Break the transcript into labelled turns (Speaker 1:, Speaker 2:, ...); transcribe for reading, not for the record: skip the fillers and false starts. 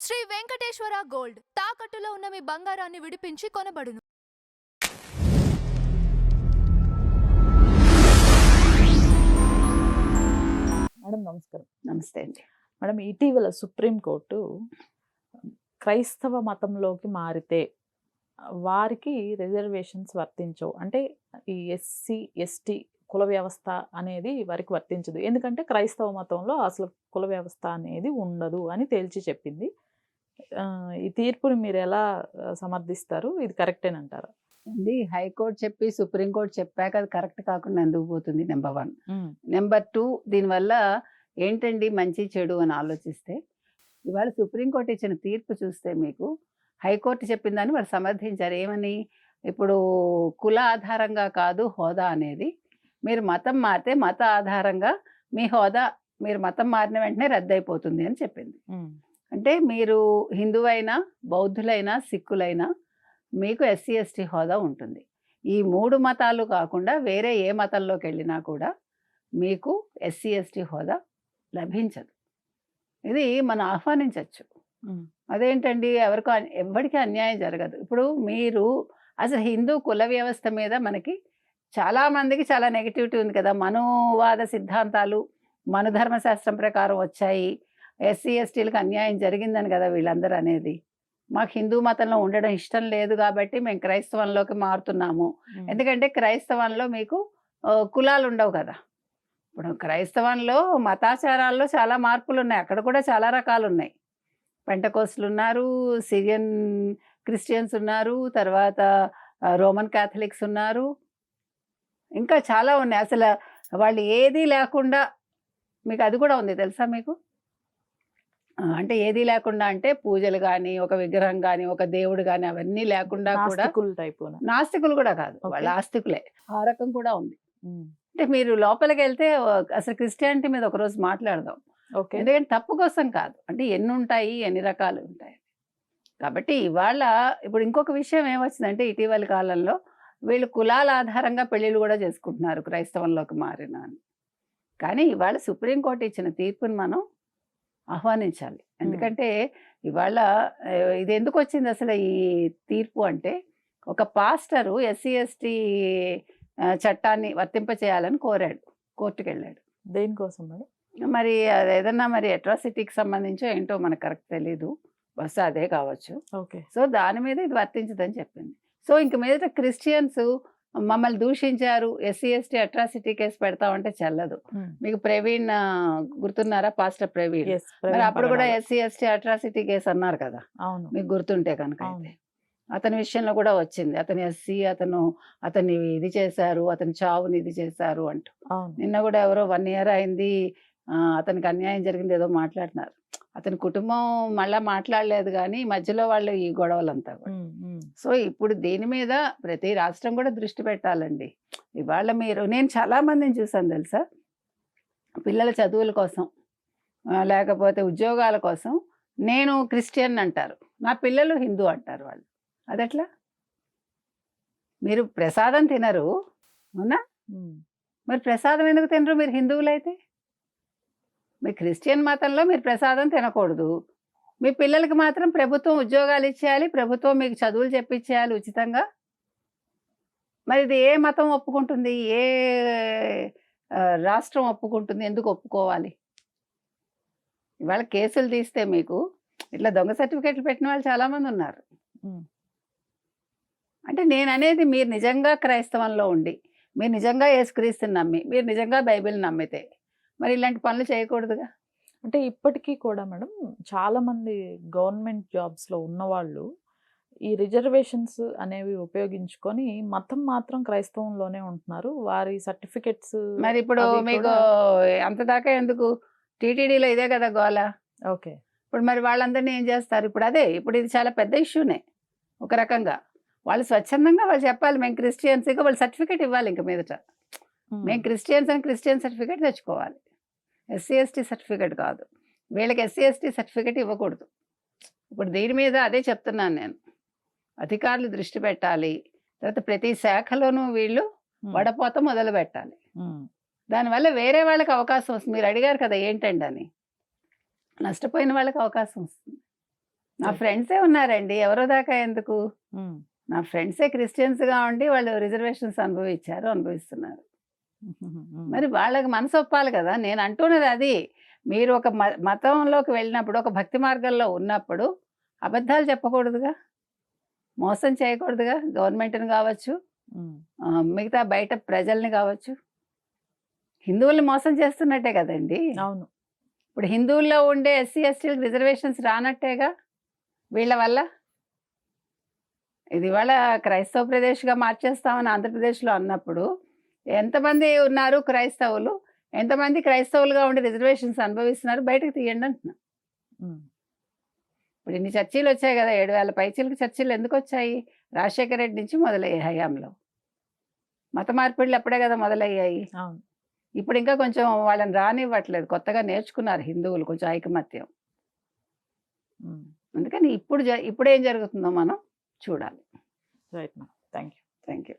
Speaker 1: Shri Venkateswara gold తాకట్టులో ఉన్న మీ బంగారాన్ని విడిపించి కొనబడును.
Speaker 2: మేడం నమస్కారం.
Speaker 3: నమస్తే అండి.
Speaker 2: మేడం, ఇటీవల సుప్రీంకోర్టు క్రైస్తవ మతంలోకి మారితే వారికి రిజర్వేషన్స్ వర్తించవు, అంటే ఈ ఎస్సీ ఎస్టీ కుల వ్యవస్థ అనేది వారికి వర్తించదు, ఎందుకంటే క్రైస్తవ మతంలో అసలు కుల వ్యవస్థ అనేది ఉండదు అని తేల్చి చెప్పింది. ఈ తీర్పుని మీరు ఎలా సమర్థిస్తారు? ఇది కరెక్టేనంటారా?
Speaker 3: అండి, హైకోర్టు చెప్పి సుప్రీంకోర్టు చెప్పాక అది కరెక్ట్ కాకుండా ఎందుకు పోతుంది? నెంబర్ 1. నెంబర్ 2, దీనివల్ల ఏంటండి మంచి చెడు అని ఆలోచిస్తే, ఇవాళ సుప్రీంకోర్టు ఇచ్చిన తీర్పు చూస్తే మీకు హైకోర్టు చెప్పిందని వాళ్ళు సమర్థించారు. ఏమని? ఇప్పుడు కుల ఆధారంగా కాదు హోదా అనేది, మీరు మతం మారితే మత ఆధారంగా మీ హోదా, మీరు మతం మారిన వెంటనే రద్దయిపోతుంది అని చెప్పింది. అంటే మీరు హిందువైనా, బౌద్ధులైనా, సిక్కులైనా మీకు ఎస్సీ ఎస్టీ హోదా ఉంటుంది. ఈ 3 మతాలు కాకుండా వేరే ఏ మతంలోకి వెళ్ళినా కూడా మీకు ఎస్సీ ఎస్టీ హోదా లభించదు. ఇది మనం ఆహ్వానించవచ్చు. అదేంటండి, ఎవరికి అన్యాయం జరగదు. ఇప్పుడు మీరు అసలు హిందూ కుల వ్యవస్థ మీద మనకి చాలామందికి చాలా నెగిటివిటీ ఉంది కదా. మనువాద సిద్ధాంతాలు మనుధర్మశాస్త్రం ప్రకారం వచ్చాయి, ఎస్సీ ఎస్టీలకు అన్యాయం జరిగిందని కదా వీళ్ళందరూ అనేది. మాకు హిందూ మతంలో ఉండడం ఇష్టం లేదు కాబట్టి మేము క్రైస్తవంలోకి మారుతున్నాము. ఎందుకంటే క్రైస్తవంలో మీకు కులాలు ఉండవు కదా. ఇప్పుడు క్రైస్తవంలో మతాచారాల్లో చాలా మార్పులు ఉన్నాయి, అక్కడ కూడా చాలా రకాలు ఉన్నాయి. పెంటకోస్టులు ఉన్నారు, సిరియన్ క్రిస్టియన్స్ ఉన్నారు, తర్వాత రోమన్ క్యాథలిక్స్ ఉన్నారు, ఇంకా చాలా ఉన్నాయి. అసలు వాళ్ళు ఏదీ లేకుండా మీకు అది కూడా ఉంది తెలుసా మీకు? అంటే ఏది లేకుండా అంటే పూజలు కానీ, ఒక విగ్రహం కానీ, ఒక దేవుడు కానీ అవన్నీ లేకుండా కూడా నాస్తికులు కూడా కాదు, వాళ్ళ ఆస్తికులే. ఆ రకం కూడా ఉంది. అంటే మీరు లోపలికి వెళ్తే అసలు క్రిస్టియానిటీ మీద ఒకరోజు మాట్లాడదాం. ఎందుకంటే తప్పు కోసం కాదు, అంటే ఎన్ని ఉంటాయి, ఎన్ని రకాలు ఉంటాయి. కాబట్టి ఇవాళ ఇప్పుడు ఇంకొక విషయం ఏమొచ్చిందంటే, ఇటీవల కాలంలో వీళ్ళు కులాల ఆధారంగా పెళ్ళిళ్ళు కూడా చేసుకుంటున్నారు క్రైస్తవంలోకి మారిన అని. కానీ ఇవాళ సుప్రీంకోర్టు ఇచ్చిన తీర్పుని మనం ఆహ్వానించాలి. ఎందుకంటే ఇవాళ ఇది ఎందుకు వచ్చింది అసలు ఈ తీర్పు అంటే, ఒక పాస్టరు ఎస్సీ ఎస్టీ చట్టాన్ని వర్తింపచేయాలని కోరాడు, కోర్టుకు వెళ్ళాడు.
Speaker 2: దేనికోసం మేడం?
Speaker 3: మరి అది ఏదన్నా మరి అట్రాసిటీకి సంబంధించో ఏంటో మనకు కరెక్ట్ తెలీదు, బస్సు అదే కావచ్చు. సో దాని మీద ఇది వర్తించదని చెప్పింది. సో ఇంక మీదట క్రిస్టియన్స్ మమ్మల్ని దూషించారు, ఎస్సీ ఎస్టీ అట్రాసిటీ కేసు పెడతామంటే చెల్లదు. మీకు ప్రవీణ్ గుర్తున్నారా? పాస్టర్ ప్రవీణ్, మరి అప్పుడు కూడా ఎస్సీ ఎస్టీ అట్రాసిటీ కేసు అన్నారు కదా, మీకు గుర్తుంటే కనుక. అయితే అతని విషయంలో కూడా వచ్చింది, అతని ఎస్సీ, అతన్ని ఇది చేశారు, అతని చావుని ఇది చేశారు అంటూ. నిన్న కూడా ఎవరో 1 year అయింది, అతనికి అన్యాయం జరిగింది ఏదో మాట్లాడుతున్నారు. అతని కుటుంబం మళ్ళా మాట్లాడలేదు, కానీ మధ్యలో వాళ్ళు ఈ గొడవలంతా కూడా. సో ఇప్పుడు దీని మీద ప్రతి రాష్ట్రం కూడా దృష్టి పెట్టాలండి. ఇవాళ నేను చాలా మందిని చూసాను తెలుసా, పిల్లల చదువుల కోసం లేకపోతే ఉద్యోగాల కోసం నేను క్రిస్టియన్ అంటారు, నా పిల్లలు హిందూ అంటారు వాళ్ళు. అదెట్లా? మీరు ప్రసాదం తినరు అవునా, మరి ప్రసాదం ఎందుకు తినరు మీరు హిందువులైతే? మీ క్రిస్టియన్ మతంలో మీరు ప్రసాదం తినకూడదు, మీ పిల్లలకి మాత్రం ప్రభుత్వం ఉద్యోగాలు ఇచ్చేయాలి, ప్రభుత్వం మీకు చదువులు చెప్పించేయాలి ఉచితంగా. మరి ఇది ఏ మతం ఒప్పుకుంటుంది? ఏ రాష్ట్రం ఒప్పుకుంటుంది? ఎందుకు ఒప్పుకోవాలి? ఇవాళ కేసులు తీస్తే మీకు ఇట్లా దొంగ సర్టిఫికెట్లు పెట్టిన వాళ్ళు చాలామంది ఉన్నారు. అంటే నేను అనేది, మీరు నిజంగా క్రైస్తవంలో ఉండి, మీరు నిజంగా యేసుక్రీస్తుని నమ్మి, మీరు నిజంగా బైబిల్ నమ్మితే మరి ఇలాంటి పనులు చేయకూడదుగా.
Speaker 2: అంటే ఇప్పటికీ కూడా మేడం చాలా మంది గవర్నమెంట్ జాబ్స్లో ఉన్నవాళ్ళు ఈ రిజర్వేషన్స్ అనేవి ఉపయోగించుకొని మతం మాత్రం క్రైస్తవంలోనే ఉంటున్నారు, వారి సర్టిఫికెట్స్.
Speaker 3: మరి ఇప్పుడు మీకు అంతదాకా ఎందుకు? టీటీడీలో ఇదే కదా గోల.
Speaker 2: ఓకే,
Speaker 3: ఇప్పుడు మరి వాళ్ళందరినీ ఏం చేస్తారు? ఇప్పుడు ఇప్పుడు ఇది చాలా పెద్ద ఇష్యూనే ఒక రకంగా. వాళ్ళు స్వచ్ఛందంగా వాళ్ళు చెప్పాలి, మేము క్రిస్టియన్స్, ఇక వాళ్ళు సర్టిఫికేట్ ఇవ్వాలి. ఇంక మీదట మేము క్రిస్టియన్స్ అని క్రిస్టియన్ సర్టిఫికేట్ తెచ్చుకోవాలి, ఎస్సీ ఎస్టీ సర్టిఫికేట్ కాదు. వీళ్ళకి ఎస్సీ ఎస్టీ సర్టిఫికేట్ ఇవ్వకూడదు. ఇప్పుడు దీని మీద అదే చెప్తున్నాను నేను, అధికారులు దృష్టి పెట్టాలి. తర్వాత ప్రతి శాఖలోనూ వీళ్ళు వడపోత మొదలు పెట్టాలి. దానివల్ల వేరే వాళ్ళకి అవకాశం వస్తుంది. మీరు అడిగారు కదా ఏంటండి అని, నష్టపోయిన వాళ్ళకి అవకాశం వస్తుంది. నా
Speaker 2: Right.
Speaker 3: ఫ్రెండ్సే ఉన్నారండి, ఎవరో దాకా ఎందుకు.
Speaker 2: ఉమ్,
Speaker 3: నా ఫ్రెండ్సే క్రిస్టియన్స్గా ఉండి వాళ్ళు రిజర్వేషన్స్ అనుభవిస్తున్నారు. మరి వాళ్ళకి మనసు ఒప్పాలి కదా. నేను అంటున్నది అది. మీరు ఒక మతంలోకి వెళ్ళినప్పుడు, ఒక భక్తి మార్గంలో ఉన్నప్పుడు అబద్ధాలు చెప్పకూడదుగా, మోసం చేయకూడదుగా. గవర్నమెంట్ని కావచ్చు,
Speaker 2: ఉమ్,
Speaker 3: మిగతా బయట ప్రజల్ని కావచ్చు. హిందువుల్ని మోసం చేస్తున్నట్టే కదండి.
Speaker 2: అవును.
Speaker 3: ఇప్పుడు హిందువుల్లో ఉండే ఎస్సీ ఎస్టీలకు రిజర్వేషన్స్ రానట్టేగా వీళ్ళ వల్ల. ఇది ఇవాళ క్రైస్తవ ప్రదేశ్గా మార్చేస్తామని ఆంధ్రప్రదేశ్లో అన్నప్పుడు ఎంతమంది ఉన్నారు క్రైస్తవులు, ఎంతమంది క్రైస్తవులుగా ఉండి రిజర్వేషన్స్ అనుభవిస్తున్నారు, బయటకు తీయండి అంటున్నా.
Speaker 2: ఉమ్,
Speaker 3: ఇప్పుడు ఇన్ని చర్చీలు వచ్చాయి కదా, 7,000 పైచీలకు చర్చీలు ఎందుకు వచ్చాయి? రాజశేఖర రెడ్డి నుంచి మొదలయ్యాయి హయాంలో. మత మార్పిడులు అప్పుడే కదా మొదలయ్యాయి.
Speaker 2: అవును.
Speaker 3: ఇప్పుడు ఇంకా కొంచెం వాళ్ళని రానివ్వట్లేదు, కొత్తగా నేర్చుకున్నారు హిందువులు కొంచెం ఐకమత్యం.
Speaker 2: ఉమ్,
Speaker 3: అందుకని ఇప్పుడు ఏం జరుగుతుందో మనం చూడాలి.
Speaker 2: Right madam, thank you.
Speaker 3: Thank you.